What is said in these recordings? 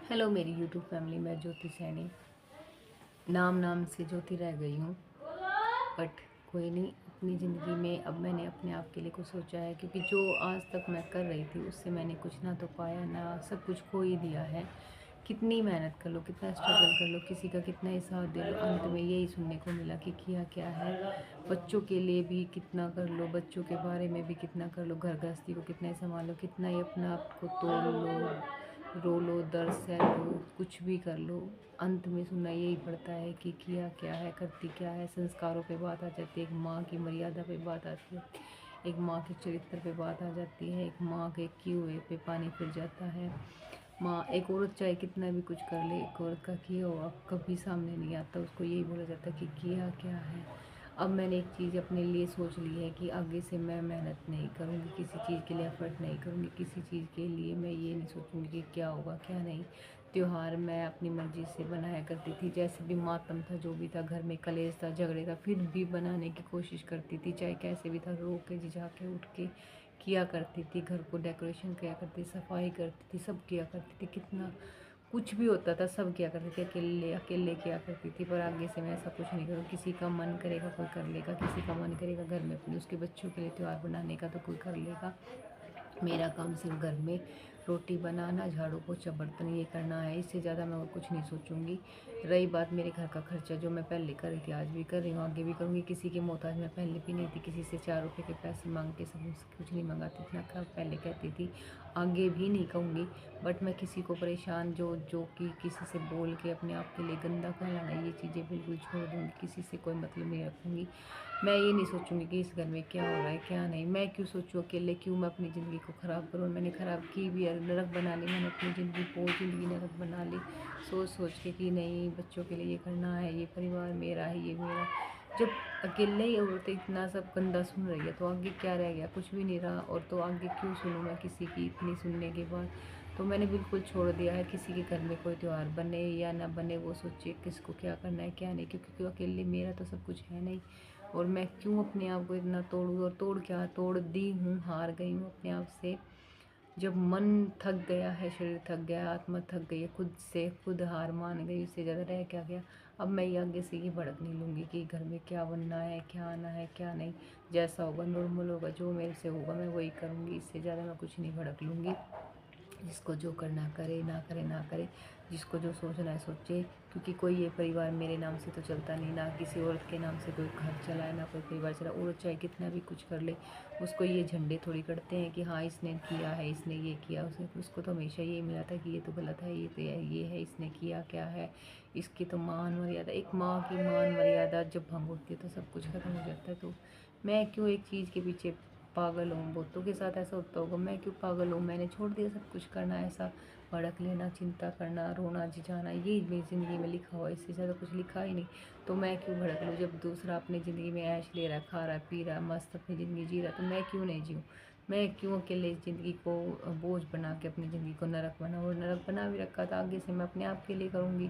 Hello मेरी YouTube family. मैं ज्योति सैनी, नाम नाम से ज्योति रह गई हूँ। बट कोई नहीं, अपनी ज़िंदगी में अब मैंने अपने आप के लिए कुछ सोचा है, क्योंकि जो आज तक मैं कर रही थी उससे मैंने कुछ ना तो पाया, ना सब कुछ खो ही दिया है। कितनी मेहनत कर लो, कितना स्ट्रगल कर लो, किसी का कितना ही साथ दे लो, अंत में यही सुनने को मिला कि किया क्या है। बच्चों के लिए भी कितना कर लो, बच्चों के बारे में भी कितना कर लो, घर गृहस्थी को कितना ही संभालो, कितना ही अपना आप को तोड़ लो, रो लो, दर्द सह लो, कुछ भी कर लो, अंत में सुनना यही पड़ता है कि किया क्या है, करती क्या है। संस्कारों पे बात आ जाती है, एक माँ की मर्यादा पे बात आती है, एक माँ के चरित्र पे बात आ जाती है, एक माँ के किए हुए पे पानी फिर जाता है। माँ, एक औरत चाहे कितना भी कुछ कर ले, एक औरत का किया हुआ कभी सामने नहीं आता, उसको यही बोला जाता है कि किया क्या है। अब मैंने एक चीज़ अपने लिए सोच ली है कि आगे से मैं मेहनत नहीं करूँगी, किसी चीज़ के लिए एफर्ट नहीं करूँगी, किसी चीज़ के लिए मैं ये नहीं सोचूँगी कि क्या होगा क्या नहीं। त्योहार मैं अपनी मर्ज़ी से बनाया करती थी, जैसे भी मातम था, जो भी था, घर में कलेश था, झगड़े था, फिर भी बनाने की कोशिश करती थी, चाहे कैसे भी था, रो के झिझा के उठ के किया करती थी। घर को डेकोरेशन किया करती, सफाई करती थी, सब किया करती थी। कितना कुछ भी होता था सब किया करती थी, अकेले अकेले किया करती थी। पर आगे से मैं ऐसा कुछ नहीं करूँ। किसी का मन करेगा कोई कर लेगा, किसी का मन करेगा घर में अपने उसके बच्चों के लिए त्यौहार बनाने का तो कोई कर लेगा। मेरा काम सिर्फ घर में रोटी बनाना, झाड़ू पोछा बर्तन ये करना है, इससे ज़्यादा मैं और कुछ नहीं सोचूंगी। रही बात मेरे घर का खर्चा, जो मैं पहले कर रही थी, आज भी कर रही हूँ, आगे भी करूँगी। किसी की मोहताज मैं पहले भी नहीं थी, किसी से 4 रुपये के पैसे मांग के सब कुछ नहीं मंगाती, इतना पहले कहती थी, आगे भी नहीं कहूँगी। बट मैं किसी को परेशान जो कि किसी से बोल के अपने आप के लिए गंदा कहलाना, ये चीज़ें बिल्कुल छोड़ दूँगी। किसी से कोई मतलब नहीं रखूँगी। मैं ये नहीं सोचूंगी कि इस घर में क्या हो रहा है क्या नहीं। मैं क्यों सोचूं अकेले, क्यों मैं अपनी ज़िंदगी को ख़राब करूं। मैंने ख़राब की भी है, नरक बना ली मैंने अपनी ज़िंदगी, बहुत ज़िंदगी नरक बना ली, सोच सोच के कि नहीं बच्चों के लिए ये करना है, ये परिवार मेरा है, ये मेरा। जब अकेले ही औरतें इतना सब गंदा सुन रही है तो आगे क्या रह गया, कुछ भी नहीं रहा। और तो आगे क्यों सुनूं मैं किसी की इतनी सुनने के बाद। तो मैंने बिल्कुल छोड़ दिया है, किसी के घर में कोई त्यौहार बने या ना बने वो सोचे किसको क्या करना है क्या नहीं, क्योंकि अकेले मेरा तो सब कुछ है नहीं। और मैं क्यों अपने आप को इतना तोड़ूँ। और तोड़ क्या तोड़ दी हूँ, हार गई हूँ अपने आप से। जब मन थक गया है, शरीर थक गया, आत्मा थक गई है, खुद से खुद हार मान गई, उससे ज़्यादा रह क्या गया। अब मैं ये आगे से ये भड़क नहीं लूँगी कि घर में क्या बनना है, क्या आना है, क्या नहीं। जैसा होगा नॉर्मल होगा, जो मेरे से होगा मैं वही करूँगी, इससे ज़्यादा मैं कुछ नहीं भड़क लूँगी। जिसको जो करना करे, ना करे ना करे, जिसको जो सोचना है सोचे। क्योंकि कोई ये परिवार मेरे नाम से तो चलता नहीं, ना किसी औरत के नाम से कोई घर चला है, ना कोई परिवार चला। औरत चाहे कितना भी कुछ कर ले, उसको ये झंडे थोड़ी कटते हैं कि हाँ इसने किया है, इसने ये किया, उसको तो हमेशा ये मिला था कि ये तो गलत है, ये तो ये है, इसने किया क्या है। इसकी तो मान मर्यादा, एक माँ की मान मर्यादा जब भंग होती है तो सब कुछ खत्म हो जाता है। तो मैं क्यों एक चीज़ के पीछे पागल हूँ। बहुतों के साथ ऐसा होता होगा, मैं क्यों पागल हूँ। मैंने छोड़ दिया सब कुछ करना, ऐसा भड़क लेना, चिंता करना, रोना झिझाना, ये मेरी ज़िंदगी में लिखा हुआ है, इससे ज़्यादा कुछ लिखा ही नहीं। तो मैं क्यों भड़क लूँ। जब दूसरा अपनी ज़िंदगी में ऐश ले रहा है, खा रहा है, पी रहा है, मस्त अपनी ज़िंदगी जी रहा है, तो मैं क्यों नहीं जीऊँ। मैं क्यों अकेले इस ज़िंदगी को बोझ बना के अपनी ज़िंदगी को नरक बनाऊँ। और नरक बना भी रखा था, आगे से मैं अपने आप के लिए करूँगी।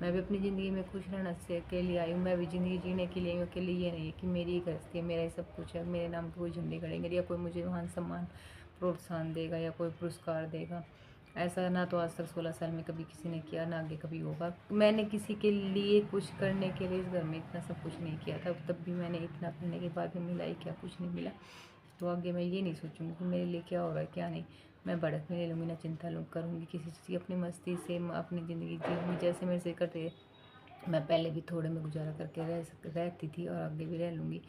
मैं भी अपनी ज़िंदगी में खुश रहना से अकेले आई हूँ, मैं भी ज़िंदगी जीने के लिए आई हूँ अकेले। ये नहीं है कि मेरी ही गृहस्थी है, मेरा ही सब कुछ है, मेरे नाम के कोई झंडे गड़ेंगे या कोई मुझे मान सम्मान प्रोत्साहन देगा या कोई पुरस्कार देगा। ऐसा ना तो आज तक 16 साल में कभी किसी ने किया, ना आगे कभी होगा। मैंने किसी के लिए कुछ करने के लिए इस घर में इतना सब कुछ नहीं किया था, तब भी मैंने इतना करने के बाद भी मिला ही क्या, कुछ नहीं मिला। तो आगे मैं ये नहीं सोचूंगी कि मेरे लिए क्या हो रहा है क्या नहीं। मैं भड़क नहीं लूँगी, ना चिंता लूँ करूँगी किसी चीज़ की। अपनी मस्ती से अपनी ज़िंदगी जीऊँगी जैसे मेरे से करते। मैं पहले भी थोड़े में गुजारा करके रहती थी और आगे भी रह लूँगी।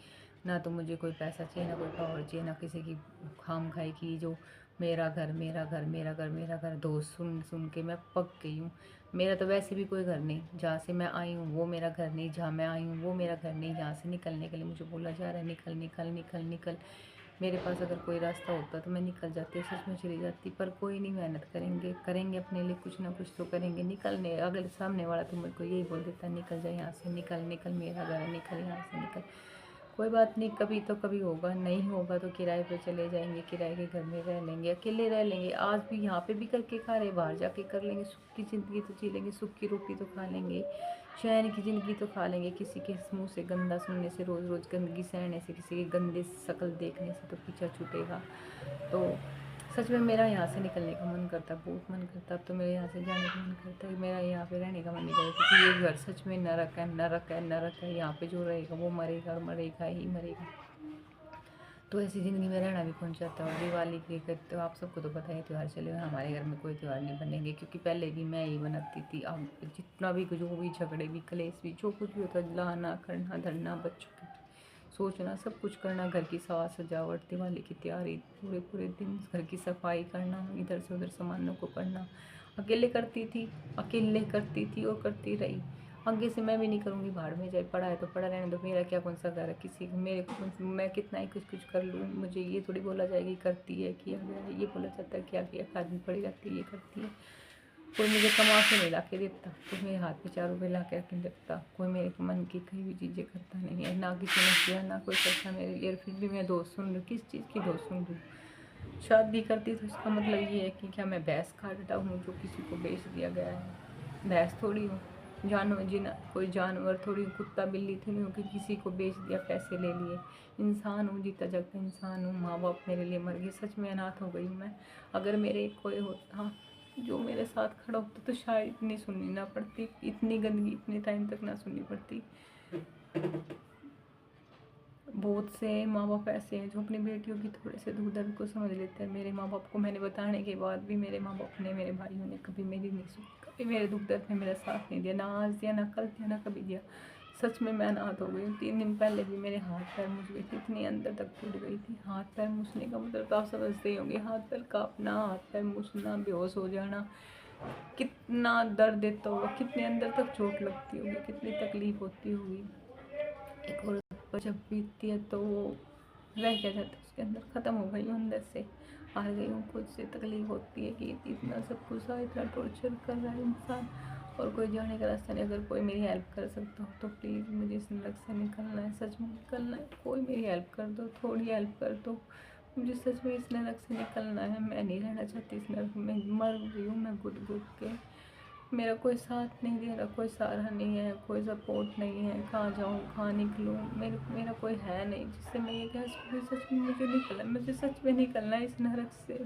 ना तो मुझे कोई पैसा चाहिए, ना कोई पावर चाहिए, ना किसी की खाम खाई की जो मेरा घर मेरा घर मेरा घर मेरा घर दोस्त सुन सुन के मैं पक गई हूँ। मेरा तो वैसे भी कोई घर नहीं, जहाँ से मैं आई हूँ वो मेरा घर नहीं, जहाँ मैं आई हूँ वो मेरा घर नहीं। यहाँ से निकलने के लिए मुझे बोला जा रहा है निकल निकल निकल निकल। मेरे पास अगर कोई रास्ता होता तो मैं निकल जाती, सच में चली जाती। पर कोई नहीं, मेहनत करेंगे करेंगे अपने लिए, कुछ ना कुछ तो करेंगे। निकलने अगले सामने वाला तो मेरे को यही बोल देता है निकल जाए यहाँ से, निकल निकल मेरा घर है, निकल यहाँ से निकल। कोई बात नहीं, कभी तो कभी होगा, नहीं होगा तो किराए पे चले जाएंगे, किराए के घर में रह लेंगे, अकेले रह लेंगे। आज भी यहाँ पे भी करके खा रहे, बाहर जाके कर लेंगे। सुख की ज़िंदगी तो जी लेंगे, सुख की रोटी तो खा लेंगे, चैन की ज़िंदगी तो खा लेंगे। किसी के मुंह से गंदा सुनने से, रोज़ रोज़ गंदगी सहने से, किसी के गंदे शक्ल देखने से तो पीछा छूटेगा। तो सच में मेरा यहाँ से निकलने का मन करता, बहुत मन करता। अब तो मेरे यहाँ से जाने का मन करता है, मेरा यहाँ पे रहने का मन नहीं करता, क्योंकि ये घर सच में नरक है, नरक है, नरक है। यहाँ पे जो रहेगा वो मरेगा, मरेगा ही मरेगा। तो ऐसी ज़िंदगी में रहना भी कौन चाहता है। और दिवाली के तो आप सबको तो पता है त्यौहार चले हुए, हमारे घर में कोई त्यौहार नहीं बनेंगे, क्योंकि पहले भी मैं ही बनाती थी। अब जितना भी जो भी झगड़े भी, कलेश भी, जो कुछ भी होता है, लाना करना धरना, बच्चों की सोचना, सब कुछ करना, घर की साज सजावट, दिवाली की तैयारी, पूरे पूरे दिन घर की सफाई करना, इधर से उधर सामानों को करना, अकेले करती थी, अकेले करती थी और करती रही। आगे से मैं भी नहीं करूँगी, भाड़ में जाए, पड़ा है तो पड़ा रहने दो, मेरा क्या कौन सा घर है किसी को, मेरे को मैं कितना ही कुछ कुछ कर लूँ, मुझे ये थोड़ी बोला जाएगी करती है, किया गया है, ये बोला जाता है क्या किया, खाद में पड़ी रहती है, ये करती है। कोई मुझे कमा के नहीं ला के देता, कोई मेरे हाथ में 4 रुपये ला के रख नहीं रखता, कोई मेरे मन की कई भी चीज़ें करता नहीं है, ना किसी ने किया, ना कोई करता मेरे लिए। फिर भी मैं दोस्त सुन लूँ, किस चीज़ की दोस्त सुन लूँ। शादी करती तो इसका मतलब ये है कि क्या मैं भैंस काटता हूँ जो किसी को बेच दिया गया है। भैंस थोड़ी हूँ, जानवर, जिना कोई जानवर थोड़ी, कुत्ता बिल्ली थोड़ी हूँ कि किसी को बेच दिया, पैसे ले लिए। इंसान हूँ, जीता जागता इंसान हूँ। माँ बाप मेरे लिए मर गए, सच में अनाथ हो गई हूँ मैं। अगर मेरे कोई होता जो मेरे साथ खड़ा होता तो शायद इतनी सुननी ना पड़ती, इतनी गंदगी इतने टाइम तक ना सुननी पड़ती। बहुत से माँ बाप ऐसे हैं जो अपनी बेटियों की थोड़े से दुख दर्द को समझ लेते हैं। मेरे माँ बाप को मैंने बताने के बाद भी मेरे माँ बाप ने, मेरे भाइयों ने कभी मेरी नहीं सुनी, कभी मेरे दुख दर्द में मेरा साथ नहीं दिया, ना आज दिया, ना कल दिया, ना कभी दिया। सच में मैं अनाथ हो गई हूँ। 3 दिन पहले भी मेरे हाथ पैर मुझ गई थी, इतनी अंदर तक टूट गई थी। हाथ पैर मुझने का मतलब तो आप समझते ही होंगे, हाथ पैर कांपना, हाथ पैर मुझना, बेहोश हो जाना, कितना दर्द देता होगा, कितने अंदर तक चोट लगती होगी, कितनी तकलीफ होती होगी। एक औरत पर जब बीतती है तो वो रह क्या जाता है उसके अंदर, ख़त्म हो गई हूँ अंदर से, हार गई हूँ खुद से। तकलीफ होती है कि इतना सब कुछ है, इतना टॉर्चर कर रहा है इंसान और कोई जाने का रास्ता नहीं। अगर कोई मेरी हेल्प कर सकता हो तो प्लीज़, मुझे इस नरक से निकलना है, सच में निकलना है। कोई मेरी हेल्प कर दो, थोड़ी हेल्प कर दो, मुझे सच में इस नरक से निकलना है। मैं नहीं रहना चाहती इस नरक में, मर रही हूँ मैं घुट घुट के। मेरा कोई साथ नहीं दे रहा, कोई सहारा नहीं है, कोई सपोर्ट नहीं है। कहाँ जाऊँ, कहाँ निकलूँ, मेरा कोई है नहीं जिससे मैं ये कह सकूँ सच में मुझे निकलना, मुझे सच में निकलना है इस नरक से।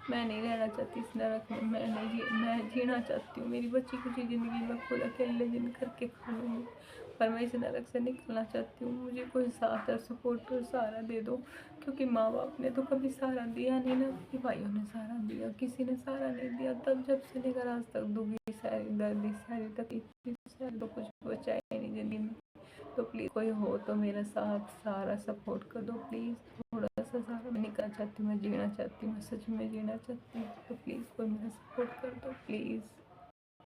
मैं नहीं रहना चाहती इस नरक में, मैं जीना चाहती हूँ। मेरी बची कुछ ज़िंदगी मैं खुद अकेले दिन करके खा लूँगी, पर मैं इस नरक से निकलना चाहती हूँ। मुझे कोई साथ और सपोर्ट और सहारा दे दो, क्योंकि माँ बाप ने तो कभी सहारा दिया नहीं ना, अपने भाइयों ने सहारा दिया, किसी ने सहारा नहीं दिया। तब जब से लेकर आज तक दुखी सारी दर्दी सारी तकलीफ सारी, तो कुछ बचा ही नहीं ज़िंदगी में। तो प्लीज़ कोई हो तो मेरा साथ सहारा सपोर्ट कर दो प्लीज़, थोड़ा सा सहारा। मैं निकलना चाहती हूँ, मैं जीना चाहती हूँ, मैं सच में जीना चाहती हूँ। तो प्लीज़ कोई मेरा सपोर्ट कर दो प्लीज़।